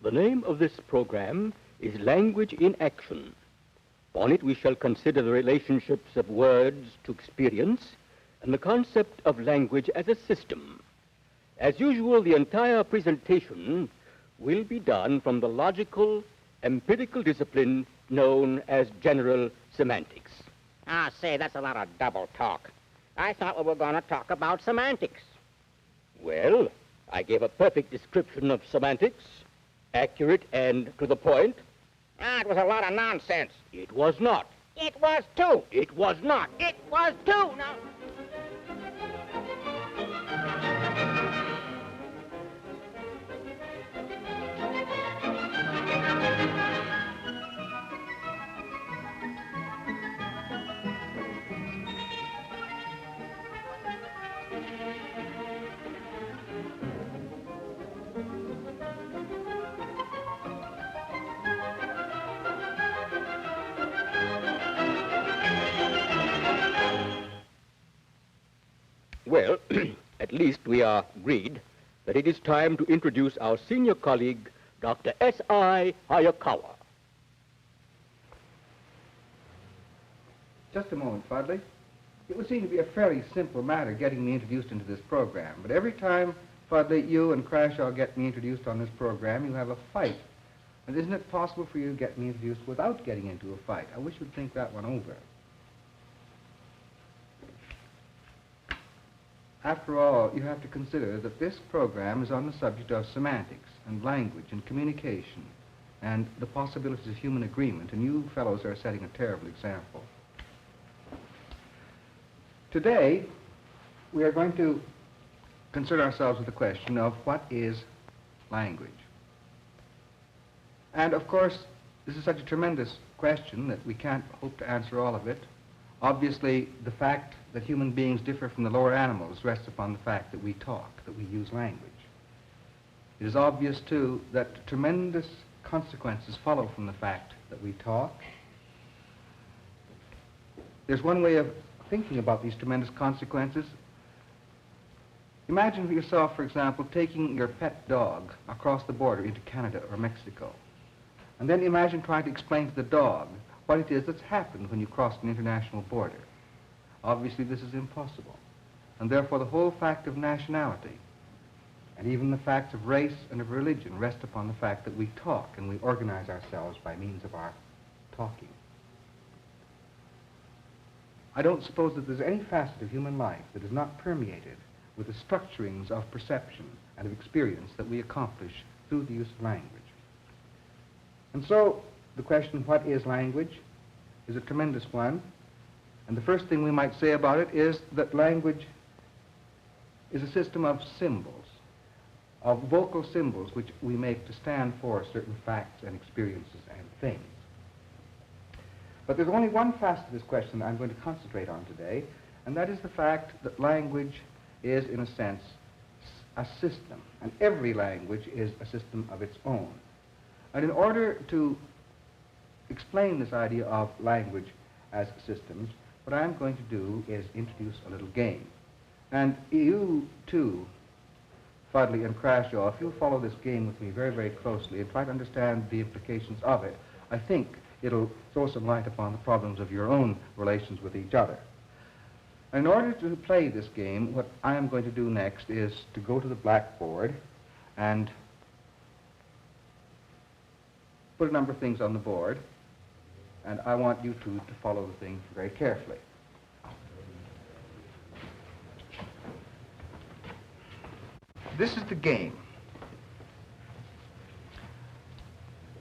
The name of this program is Language in Action. On it we shall consider the relationships of words to experience and the concept of language as a system. As usual, the entire presentation will be done from the logical, empirical discipline known as general semantics. Ah, say, that's a lot of double talk. I thought we were going to talk about semantics. Well, I gave a perfect description of semantics, accurate and to the point. Ah, it was a lot of nonsense. It was not. It was too. It was not. It was too. Now. Well, at least we are agreed that it is time to introduce our senior colleague, Dr. S.I. Hayakawa. Just a moment, Fudley. It would seem to be a fairly simple matter getting me introduced into this program, but every time, Fudley, you and Crashaw get me introduced on this program, you have a fight. And isn't it possible for you to get me introduced without getting into a fight? I wish you'd think that one over. After all, you have to consider that this program is on the subject of semantics and language and communication and the possibilities of human agreement, and you fellows are setting a terrible example. Today, we are going to concern ourselves with the question of what is language. And of course, this is such a tremendous question that we can't hope to answer all of it. Obviously, the fact that human beings differ from the lower animals rests upon the fact that we talk, that we use language. It is obvious, too, that tremendous consequences follow from the fact that we talk. There's one way of thinking about these tremendous consequences. Imagine for yourself, for example, taking your pet dog across the border into Canada or Mexico. And then imagine trying to explain to the dog what it is that's happened when you cross an international border. Obviously, this is impossible. And therefore, the whole fact of nationality and even the facts of race and of religion rest upon the fact that we talk and we organize ourselves by means of our talking. I don't suppose that there's any facet of human life that is not permeated with the structurings of perception and of experience that we accomplish through the use of language. And so, the question, what is language, is a tremendous one. And the first thing we might say about it is that language is a system of symbols, of vocal symbols which we make to stand for certain facts and experiences and things. But there's only one facet of this question that I'm going to concentrate on today, and that is the fact that language is, in a sense, a system, and every language is a system of its own. And in order to explain this idea of language as systems, what I'm going to do is introduce a little game. And you, too, Fudley and Crashaw, if you'll follow this game with me very, very closely and try to understand the implications of it, I think it'll throw some light upon the problems of your own relations with each other. In order to play this game, what I am going to do next is to go to the blackboard and put a number of things on the board, and I want you two to follow the thing very carefully. This is the game.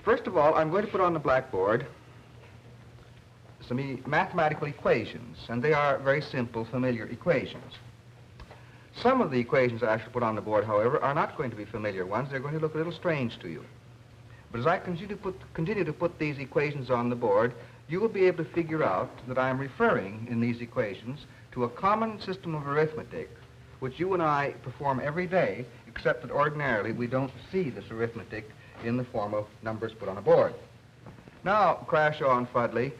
First of all, I'm going to put on the blackboard some mathematical equations, and they are very simple, familiar equations. Some of the equations I shall put on the board, however, are not going to be familiar ones. They're going to look a little strange to you. But as I continue to put these equations on the board, you will be able to figure out that I am referring in these equations to a common system of arithmetic which you and I perform every day, except that ordinarily we don't see this arithmetic in the form of numbers put on a board. Now, Crashaw and Fudley,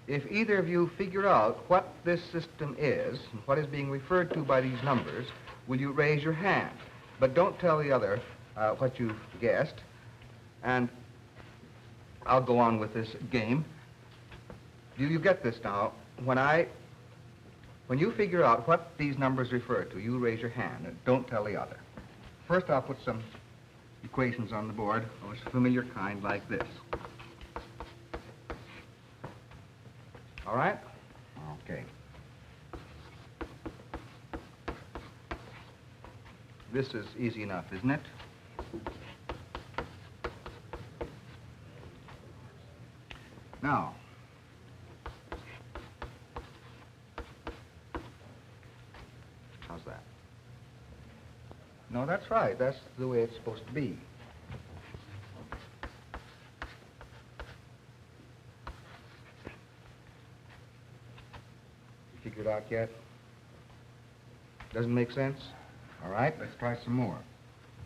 if either of you figure out what this system is, and what is being referred to by these numbers, will you raise your hand? But don't tell the other what you've guessed. And I'll go on with this game. Do you get this now? When you figure out what these numbers refer to, you raise your hand and don't tell the other. First, I'll put some equations on the board of a familiar kind like this. All right? Okay. This is easy enough, isn't it? Now, how's that? No, that's right. That's the way it's supposed to be. You figured out yet? Doesn't make sense? All right, let's try some more.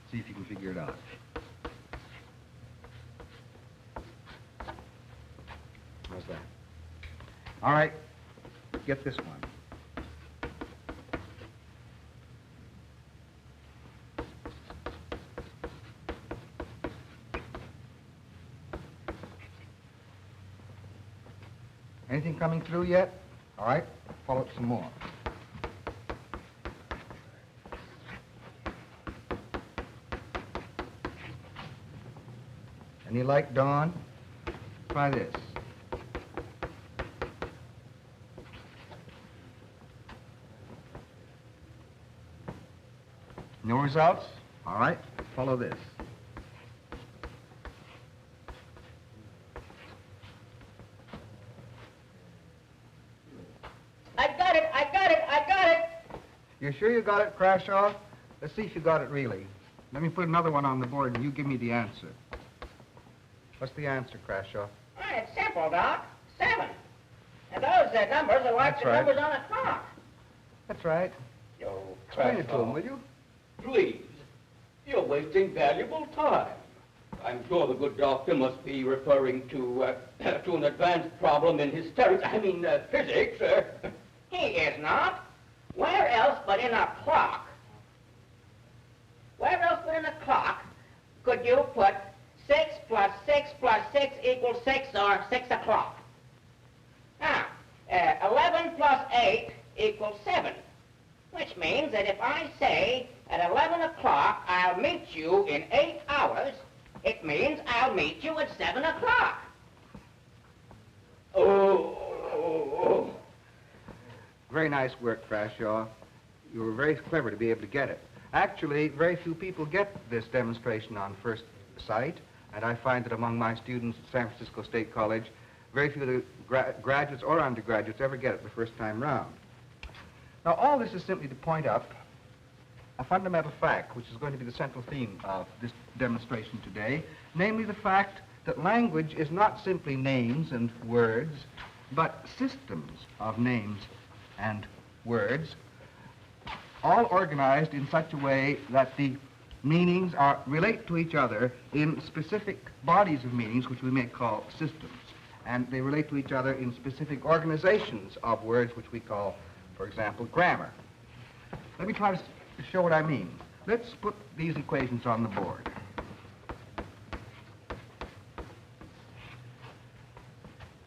See if you can figure it out. How's that? All right, get this one. Anything coming through yet? All right, follow up some more. Any light dawn? Try this. No results? All right, follow this. I got it! You sure you got it, Crashaw? Let's see if you got it really. Let me put another one on the board and you give me the answer. What's the answer, Crashaw? Well, it's simple, Doc. 7. And those numbers are like That's the right. numbers on a clock. That's right. Yo, Explain it to him, will you? Please. You're wasting valuable time. I'm sure the good doctor must be referring to to an advanced problem in physics. He is not. Where else but in a clock? Where else but in a clock could you put 6 plus 6 plus 6 equals 6 or 6 o'clock? Now, 11 plus 8 equals 7, which means that if I say at 11 o'clock I'll meet you in 8 hours, it means I'll meet you at 7 o'clock. Oh. Very nice work, Crashaw. You were very clever to be able to get it. Actually, very few people get this demonstration on first sight, and I find that among my students at San Francisco State College, very few of the graduates or undergraduates ever get it the first time round. Now, all this is simply to point up a fundamental fact, which is going to be the central theme of this demonstration today, namely the fact that language is not simply names and words, but systems of names and words, all organized in such a way that the meanings relate to each other in specific bodies of meanings, which we may call systems. And they relate to each other in specific organizations of words, which we call, for example, grammar. Let me try to show what I mean. Let's put these equations on the board.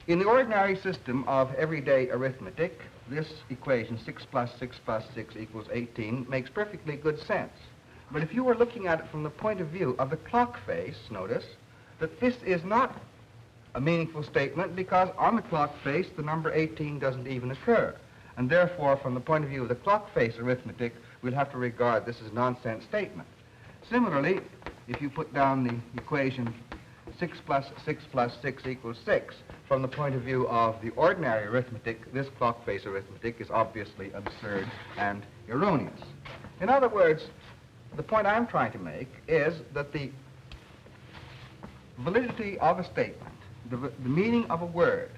In the ordinary system of everyday arithmetic, this equation, 6 plus 6 plus 6 equals 18, makes perfectly good sense. But if you were looking at it from the point of view of the clock face, notice that this is not a meaningful statement because on the clock face, the number 18 doesn't even occur. And therefore, from the point of view of the clock face arithmetic, we'll have to regard this as a nonsense statement. Similarly, if you put down the equation 6 plus 6 plus 6 equals 6, from the point of view of the ordinary arithmetic, this clock face arithmetic is obviously absurd and erroneous. In other words, the point I'm trying to make is that the validity of a statement, the meaning of a word,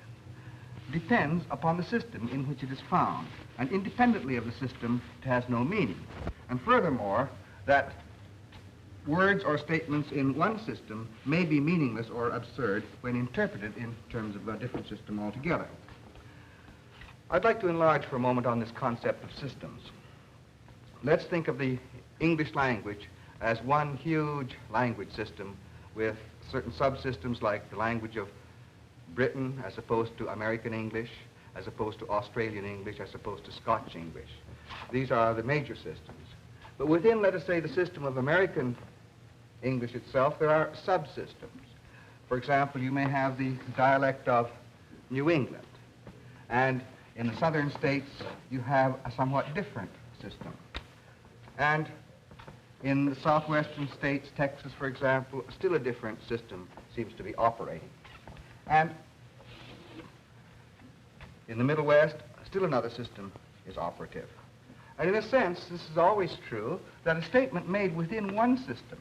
depends upon the system in which it is found. And independently of the system, it has no meaning. And furthermore, that words or statements in one system may be meaningless or absurd when interpreted in terms of a different system altogether. I'd like to enlarge for a moment on this concept of systems. Let's think of the English language as one huge language system with certain subsystems like the language of Britain as opposed to American English, as opposed to Australian English, as opposed to Scotch English. These are the major systems. But within, let us say, the system of American English itself, there are subsystems. For example, you may have the dialect of New England. And in the southern states, you have a somewhat different system. And in the southwestern states, Texas, for example, still a different system seems to be operating. And in the Middle West, still another system is operative. And in a sense, this is always true, that a statement made within one system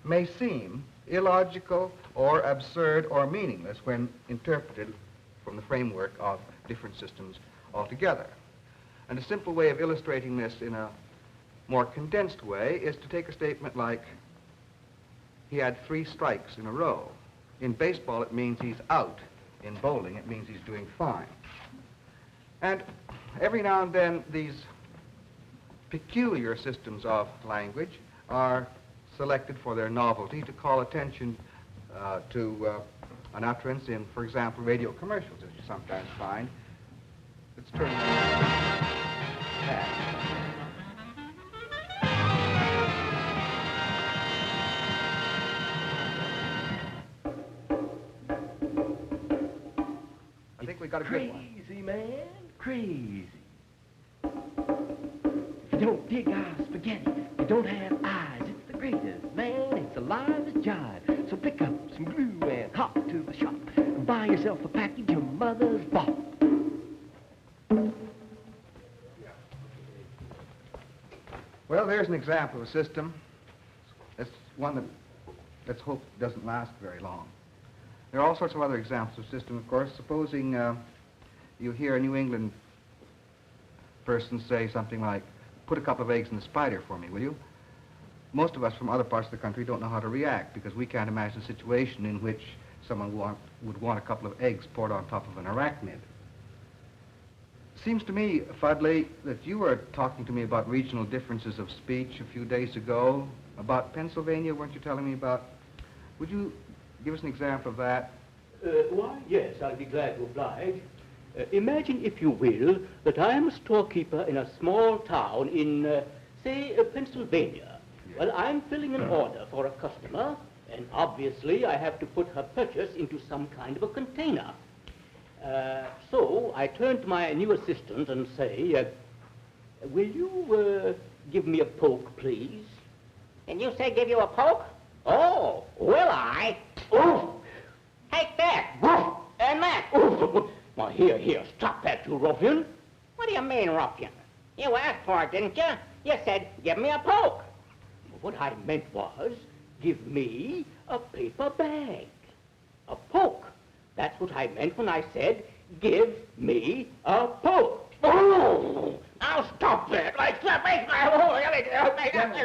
may seem illogical or absurd or meaningless when interpreted from the framework of different systems altogether. And a simple way of illustrating this in a more condensed way is to take a statement like, he had 3 strikes in a row. In baseball, it means he's out. In bowling, it means he's doing fine. And every now and then, these peculiar systems of language are selected for their novelty to call attention to an utterance in, for example, radio commercials, as you sometimes find. Let's turn back. I think we got a good one. Crazy, man, crazy. If you don't dig our spaghetti, you don't have eyes. It's the greatest, man. It's alive as jive. So pick up some glue and hop to the shop and buy yourself a package your mother's bought. Well, there's an example of a system. That's one that, let's hope, doesn't last very long. There are all sorts of other examples of system, of course. Supposing you hear a New England person say something like, put a couple of eggs in the spider for me, will you? Most of us from other parts of the country don't know how to react because we can't imagine a situation in which someone would want a couple of eggs poured on top of an arachnid. Seems to me, Fuddley, that you were talking to me about regional differences of speech a few days ago. About Pennsylvania, weren't you telling me about? Would you give us an example of that? Why, yes, I'll be glad to oblige. Imagine, if you will, that I am a storekeeper in a small town in, say, Pennsylvania. Yes. Well, I'm filling an order for a customer, and obviously I have to put her purchase into some kind of a container. So I turn to my new assistant and say, will you give me a poke, please? And you say give you a poke? Oh, Will I? oof, Take that. woof, And that. oof. Now, here, stop that, you ruffian. What do you mean, ruffian? You asked for it, didn't you? You said, give me a poke. What I meant was, give me a paper bag. A poke. That's what I meant when I said, give me a poke. Oh! Now stop that.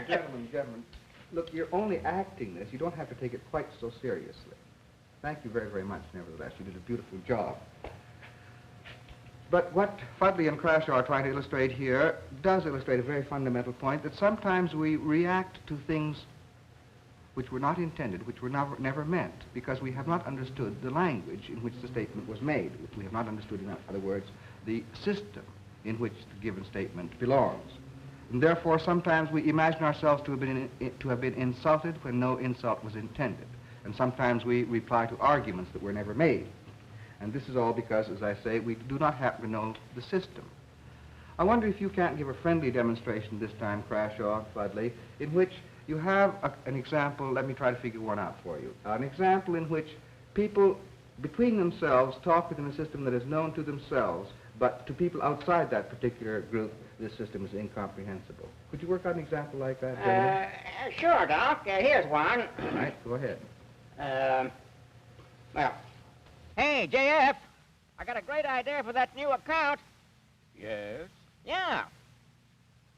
Gentlemen, look, you're only acting this. You don't have to take it quite so seriously. Thank you very, very much, nevertheless. You did a beautiful job. But what Fuddley and Crashaw are trying to illustrate here does illustrate a very fundamental point, that sometimes we react to things which were not intended, which were never meant, because we have not understood the language in which the statement was made. We have not understood, in other words, the system in which the given statement belongs. And therefore, sometimes we imagine ourselves to have been insulted when no insult was intended. And sometimes we reply to arguments that were never made. And this is all because, as I say, we do not happen to know the system. I wonder if you can't give a friendly demonstration this time, Crashaw, Fuddley, in which you have an example. Let me try to figure one out for you. An example in which people between themselves talk within a system that is known to themselves, but to people outside that particular group, this system is incomprehensible. Could you work out an example like that, gentlemen? Sure, Doc. Here's one. All right, go ahead. Well, hey, JF, I got a great idea for that new account. Yes? Yeah.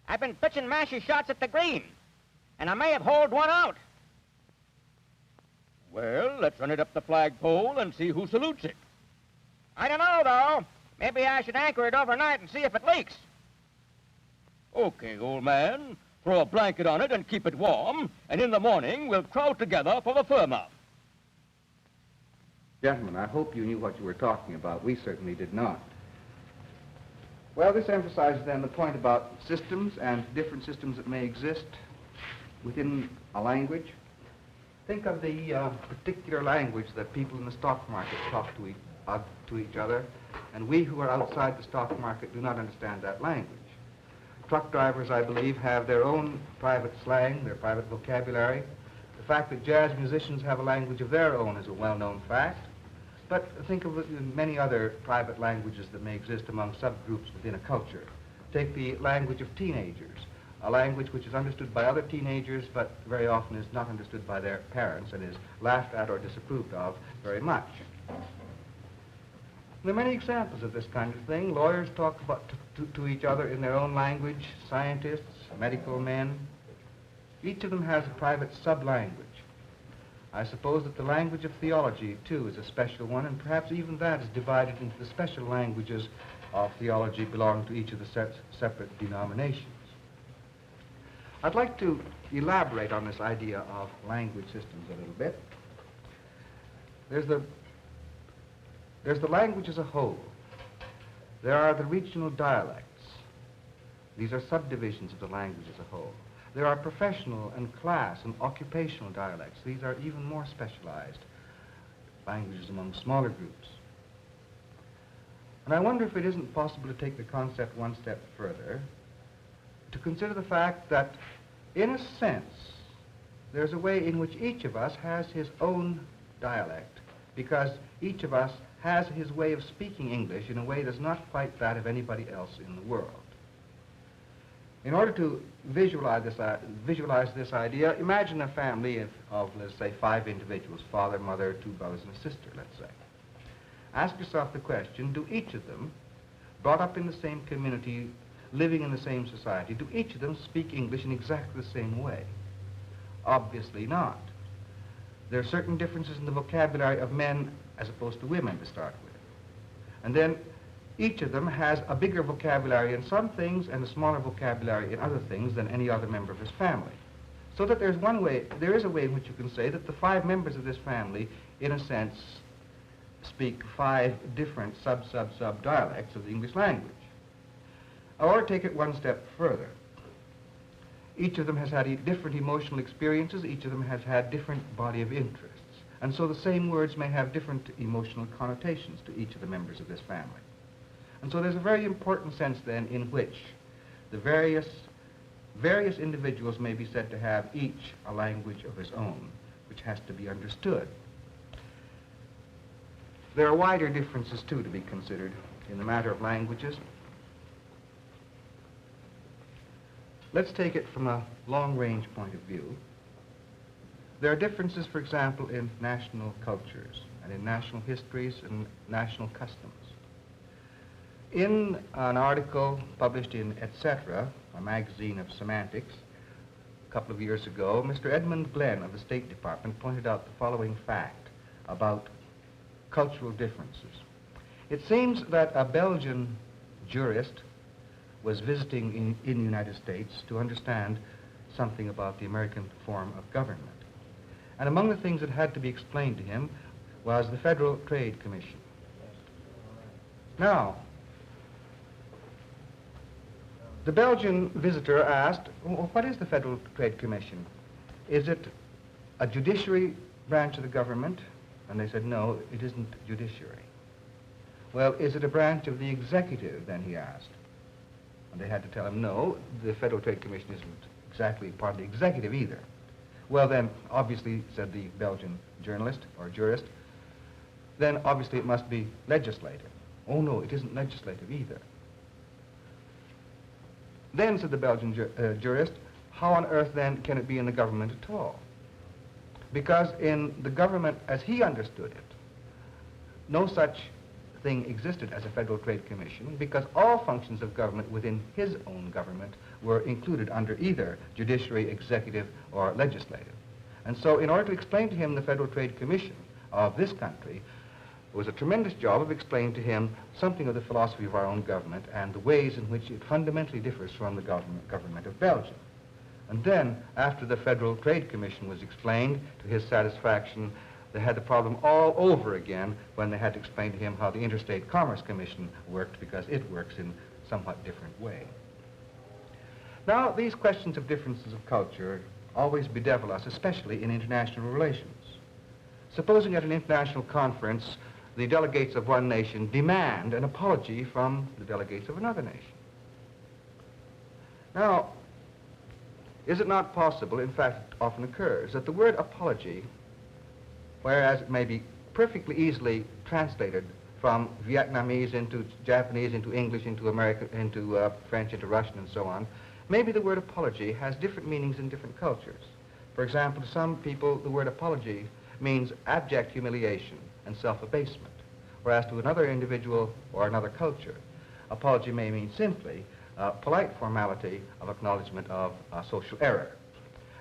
I've been pitching mashy shots at the green, and I may have holed one out. Well, let's run it up the flagpole and see who salutes it. I don't know, though. Maybe I should anchor it overnight and see if it leaks. Okay, old man. Throw a blanket on it and keep it warm, and in the morning we'll crowd together for the firm up. Gentlemen, I hope you knew what you were talking about. We certainly did not. Well, this emphasizes then the point about systems and different systems that may exist within a language. Think of the particular language that people in the stock market talk to each other, and we who are outside the stock market do not understand that language. Truck drivers, I believe, have their own private slang, their private vocabulary. The fact that jazz musicians have a language of their own is a well-known fact. But think of many other private languages that may exist among subgroups within a culture. Take the language of teenagers, a language which is understood by other teenagers, but very often is not understood by their parents and is laughed at or disapproved of very much. There are many examples of this kind of thing. Lawyers talk to each other in their own language, scientists, medical men. Each of them has a private sub-language. I suppose that the language of theology, too, is a special one, and perhaps even that is divided into the special languages of theology belonging to each of the separate denominations. I'd like to elaborate on this idea of language systems a little bit. There's the language as a whole. There are the regional dialects. These are subdivisions of the language as a whole. There are professional and class and occupational dialects. These are even more specialized languages among smaller groups. And I wonder if it isn't possible to take the concept one step further, to consider the fact that, in a sense, there's a way in which each of us has his own dialect, because each of us has his way of speaking English in a way that's not quite that of anybody else in the world. In order to visualize this idea, imagine a family of, let's say, 5 individuals, father, mother, 2 brothers and a sister, let's say. Ask yourself the question, do each of them, brought up in the same community, living in the same society, do each of them speak English in exactly the same way? Obviously not. There are certain differences in the vocabulary of men as opposed to women to start with. And then each of them has a bigger vocabulary in some things and a smaller vocabulary in other things than any other member of his family. So that there is a way in which you can say that the 5 members of this family, in a sense, speak 5 different sub dialects of the English language. Or take it one step further. Each of them has had different emotional experiences, each of them has had different body of interests. And so the same words may have different emotional connotations to each of the members of this family. And so there's a very important sense then in which the various individuals may be said to have each a language of his own, which has to be understood. There are wider differences, too, to be considered in the matter of languages. Let's take it from a long-range point of view. There are differences, for example, in national cultures and in national histories and national customs. In an article published in Ep.3, a magazine of semantics, a couple of years ago, Mr. Edmund Glenn of the State Department pointed out the following fact about cultural differences. It seems that a Belgian jurist was visiting in the United States to understand something about the American form of government. And among the things that had to be explained to him was the Federal Trade Commission. Now, the Belgian visitor asked, well, what is the Federal Trade Commission? Is it a judiciary branch of the government? And they said, no, it isn't judiciary. Well, is it a branch of the executive, then he asked. And they had to tell him, no, the Federal Trade Commission isn't exactly part of the executive either. Well, then, obviously, said the Belgian journalist or jurist, then obviously it must be legislative. Oh, no, it isn't legislative either. Then, said the Belgian jurist, how on earth, then, can it be in the government at all? Because in the government, as he understood it, no such thing existed as a Federal Trade Commission, because all functions of government within his own government were included under either judiciary, executive, or legislative. And so in order to explain to him the Federal Trade Commission of this country, it was a tremendous job of explaining to him something of the philosophy of our own government and the ways in which it fundamentally differs from the government of Belgium. And then, after the Federal Trade Commission was explained to his satisfaction, they had the problem all over again when they had to explain to him how the Interstate Commerce Commission worked, because it works in a somewhat different way. Now, these questions of differences of culture always bedevil us, especially in international relations. Supposing at an international conference, the delegates of one nation demand an apology from the delegates of another nation. Now, is it not possible, in fact it often occurs, that the word apology, whereas it may be perfectly easily translated from Vietnamese into Japanese, into English, into American, into French, into Russian, and so on, maybe the word apology has different meanings in different cultures. For example, to some people, the word apology means abject humiliation and self-abasement, whereas to another individual or another culture, apology may mean simply polite formality of acknowledgement of social error.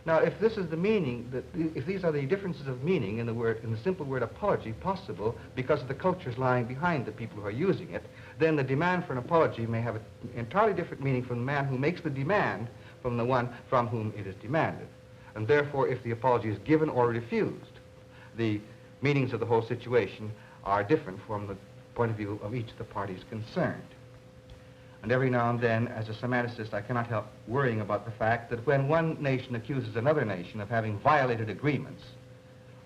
Now, if this is the meaning, if these are the differences of meaning in the simple word apology possible because of the cultures lying behind the people who are using it, then the demand for an apology may have an entirely different meaning from the man who makes the demand from the one from whom it is demanded. And therefore, if the apology is given or refused, the meanings of the whole situation are different from the point of view of each of the parties concerned. And every now and then, as a semanticist, I cannot help worrying about the fact that when one nation accuses another nation of having violated agreements,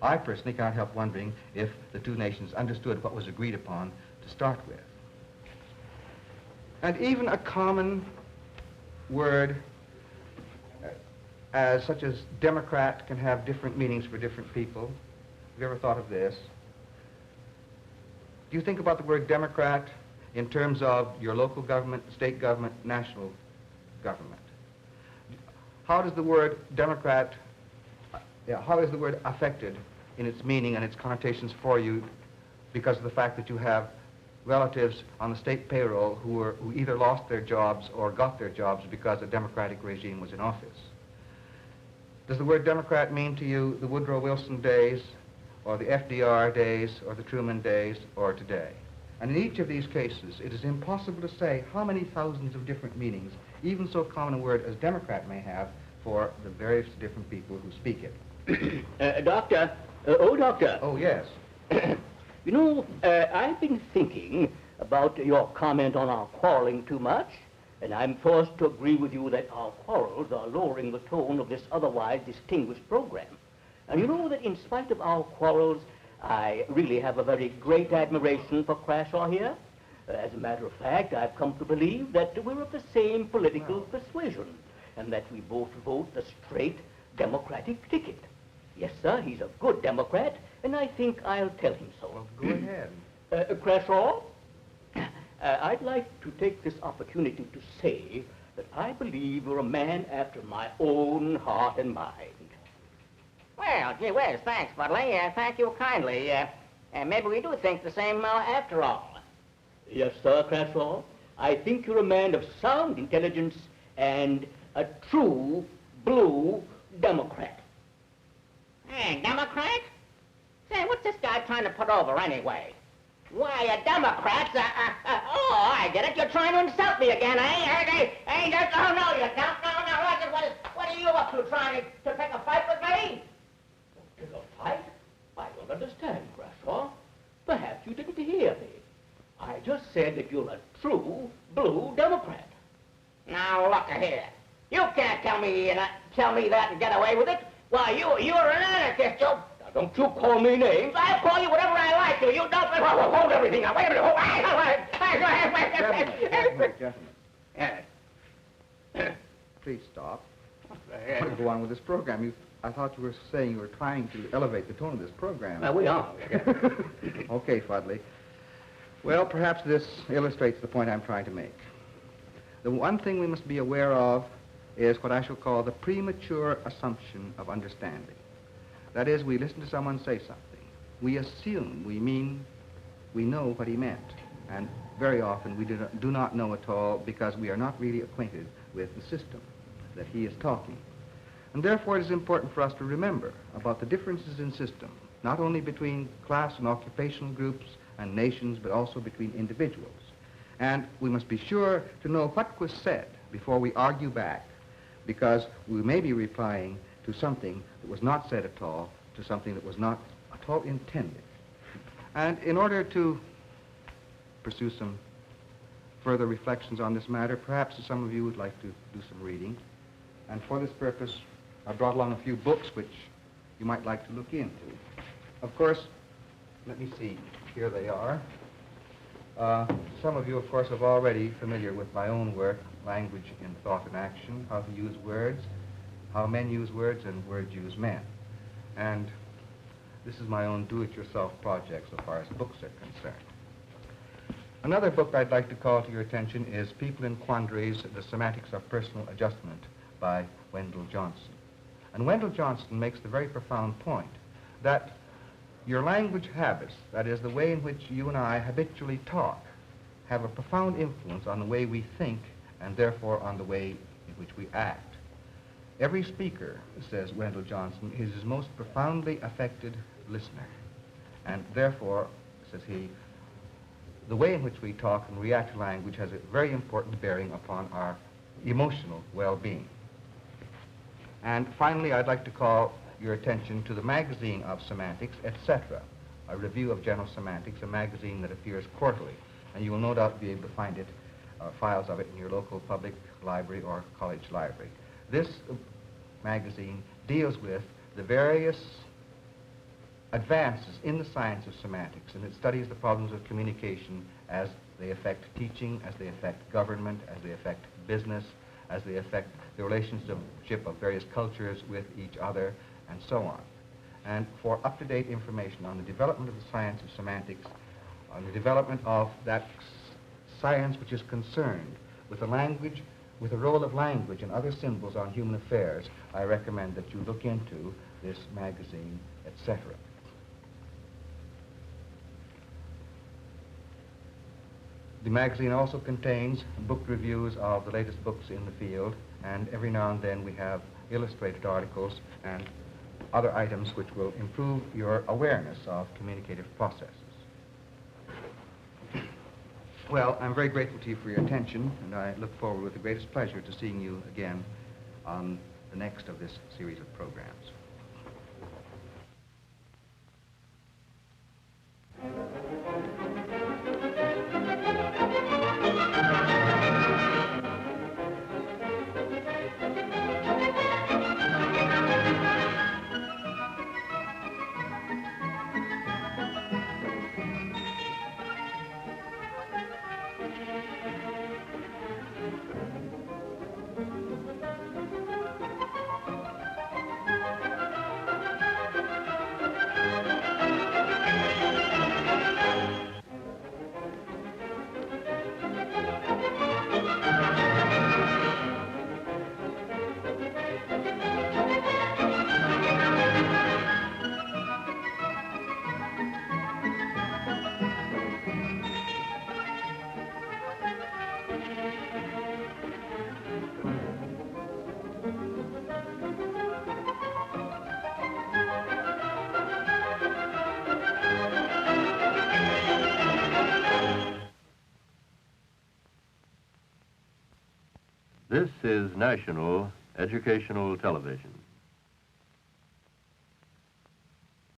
I personally cannot help wondering if the two nations understood what was agreed upon to start with. And even a common word such as Democrat can have different meanings for different people. Have you ever thought of this? Do you think about the word Democrat in terms of your local government, state government, national government? How does the word Democrat, how is the word affected in its meaning and its connotations for you because of the fact that you have relatives on the state payroll who either lost their jobs or got their jobs because a Democratic regime was in office? Does the word Democrat mean to you the Woodrow Wilson days, or the FDR days, or the Truman days, or today? And in each of these cases, it is impossible to say how many thousands of different meanings even so common a word as Democrat may have for the various different people who speak it. Doctor, doctor. Oh, yes. You know, I've been thinking about your comment on our quarreling too much, and I'm forced to agree with you that our quarrels are lowering the tone of this otherwise distinguished program. And you know that in spite of our quarrels, I really have a very great admiration for Crashaw here. As a matter of fact, I've come to believe that we're of the same political persuasion, and that we both vote the straight Democratic ticket. Yes, sir, he's a good Democrat, and I think I'll tell him so. Well, go ahead. Crashaw, I'd like to take this opportunity to say that I believe you're a man after my own heart and mind. Well, gee whiz, thanks, Budley. Thank you kindly. Maybe we do think the same after all. Yes, sir, Crashaw. I think you're a man of sound intelligence and a true blue Democrat. Hey, Democrat? Say, what's this guy trying to put over anyway? Why, Democrats? Oh, I get it. You're trying to insult me again, eh? Oh, no, you don't. No. What are you up to, trying to pick a fight with me? Pick a fight? I don't understand, Crashaw. Perhaps you didn't hear me. I just said that you're a true blue Democrat. Now, look here. You can't tell me that and get away with it. Why, you're an anarchist, you. Now, don't you call me names. I'll call you whatever I like to. You don't... Hold everything now. Wait a minute. Gentlemen. Please stop. I want to go on with this program. I thought you were saying you were trying to elevate the tone of this program. We are. Okay, Fuddley. Well, perhaps this illustrates the point I'm trying to make. The one thing we must be aware of is what I shall call the premature assumption of understanding. That is, we listen to someone say something. We assume, we know what he meant. And very often we do not know at all because we are not really acquainted with the system that he is talking. And therefore it is important for us to remember about the differences in system, not only between class and occupational groups and nations, but also between individuals. And we must be sure to know what was said before we argue back, because we may be replying to something that was not said at all, to something that was not at so intended. And in order to pursue some further reflections on this matter, perhaps some of you would like to do some reading. And for this purpose, I brought along a few books which you might like to look into. Of course, let me see, here they are. Some of you, of course, are already familiar with my own work, Language in Thought and Action, How to Use Words, How Men Use Words, and Words Use Men. And this is my own do-it-yourself project so far as books are concerned. Another book I'd like to call to your attention is People in Quandaries, The Semantics of Personal Adjustment by Wendell Johnson. And Wendell Johnson makes the very profound point that your language habits, that is, the way in which you and I habitually talk, have a profound influence on the way we think and therefore on the way in which we act. Every speaker, says Wendell Johnson, is his most profoundly affected listener. And therefore, says he, the way in which we talk and react to language has a very important bearing upon our emotional well-being. And finally, I'd like to call your attention to the magazine of semantics, etc., a review of general semantics, a magazine that appears quarterly. And you will no doubt be able to find it, files of it in your local public library or college library. This magazine deals with the various advances in the science of semantics, and it studies the problems of communication as they affect teaching, as they affect government, as they affect business, as they affect the relationship of various cultures with each other, and so on. And for up-to-date information on the development of the science of semantics, on the development of that science which is concerned with the language, with the role of language and other symbols on human affairs, I recommend that you look into this magazine, etc. The magazine also contains book reviews of the latest books in the field, and every now and then we have illustrated articles and other items which will improve your awareness of communicative processes. Well, I'm very grateful to you for your attention, and I look forward with the greatest pleasure to seeing you again on the next of this series of programs. This is National Educational Television.